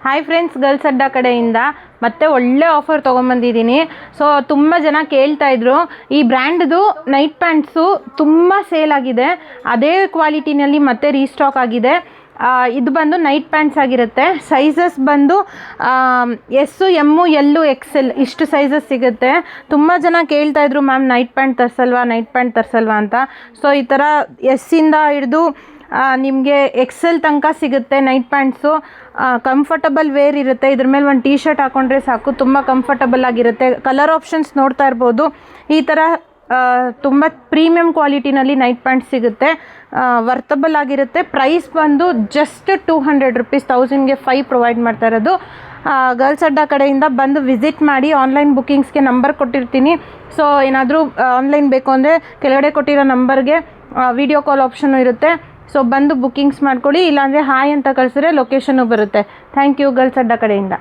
Hi friends, girls ಅಡ್ಡಾ ಕಡೆಯಿಂದ ಮತ್ತೆ ಒಳ್ಳೆ ಆಫರ್ ತೊಗೊಂಬಂದಿದ್ದೀನಿ. ಸೊ ತುಂಬ ಜನ ಕೇಳ್ತಾಯಿದ್ರು, ಈ ಬ್ರ್ಯಾಂಡ್ದು ನೈಟ್ ಪ್ಯಾಂಟ್ಸು ತುಂಬ ಸೇಲ್ ಆಗಿದೆ, ಅದೇ ಕ್ವಾಲಿಟಿನಲ್ಲಿ ಮತ್ತೆ ರೀಸ್ಟಾಕ್ ಆಗಿದೆ. ಇದು ಬಂದು ನೈಟ್ ಪ್ಯಾಂಟ್ಸ್ ಆಗಿರುತ್ತೆ. ಸೈಜಸ್ ಬಂದು ಎಸ್ಸು, ಎಮ್ಮು, ಎಲ್ಲು, ಎಕ್ಸೆಲ್ ಇಷ್ಟು ಸೈಜಸ್ ಸಿಗುತ್ತೆ. ತುಂಬ ಜನ ಕೇಳ್ತಾಯಿದ್ರು, ಮ್ಯಾಮ್ ನೈಟ್ ಪ್ಯಾಂಟ್ ತರಿಸಲ್ವಾ ಅಂತ. ಸೊ ಈ ಥರ ಎಸ್ಸಿಂದ ಹಿಡಿದು ನಿಮಗೆ ಎಕ್ಸೆಲ್ ತನಕ ಸಿಗುತ್ತೆ ನೈಟ್ ಪ್ಯಾಂಟ್ಸು. ಕಂಫರ್ಟಬಲ್ ವೇರ್ ಇರುತ್ತೆ. ಇದ್ರ ಮೇಲೆ ಒಂದು ಟೀ ಶರ್ಟ್ ಹಾಕ್ಕೊಂಡ್ರೆ ಸಾಕು, ತುಂಬ ಕಂಫರ್ಟಬಲ್ ಆಗಿರುತ್ತೆ. ಕಲರ್ ಆಪ್ಷನ್ಸ್ ನೋಡ್ತಾ ಇರ್ಬೋದು. ಈ ಥರ ತುಂಬ ಪ್ರೀಮಿಯಂ ಕ್ವಾಲಿಟಿನಲ್ಲಿ ನೈಟ್ ಪ್ಯಾಂಟ್ಸ್ ಸಿಗುತ್ತೆ. ವರ್ತಬಲ್ ಆಗಿರುತ್ತೆ. ಪ್ರೈಸ್ ಬಂದು ಜಸ್ಟ್ 200 rupees, 1000ಗೆ 5 ಪ್ರೊವೈಡ್ ಮಾಡ್ತಾ ಇರೋದು. ಗರ್ಲ್ಸ್ ಅಡ್ಡಾ ಕಡೆಯಿಂದ ಬಂದು ವಿಸಿಟ್ ಮಾಡಿ. ಆನ್ಲೈನ್ ಬುಕ್ಕಿಂಗ್ಸ್ಗೆ ನಂಬರ್ ಕೊಟ್ಟಿರ್ತೀನಿ. ಸೊ ಏನಾದರೂ ಆನ್ಲೈನ್ ಬೇಕು ಅಂದರೆ ಕೆಳಗಡೆ ಕೊಟ್ಟಿರೋ ನಂಬರ್ಗೆ ವಿಡಿಯೋ ಕಾಲ್ ಆಪ್ಷನ್ನು ಇರುತ್ತೆ. ಸೊ ಬಂದು ಬುಕ್ಕಿಂಗ್ಸ್ ಮಾಡ್ಕೊಳ್ಳಿ. ಇಲ್ಲಾಂದರೆ ಹಾಯ್ ಅಂತ ಕಳಿಸಿದ್ರೆ ಲೊಕೇಶನ್ನು ಬರುತ್ತೆ. ಥ್ಯಾಂಕ್ ಯು ಗರ್ಲ್ಸ್ ಅಡ್ಡಾ ಕಡೆಯಿಂದ.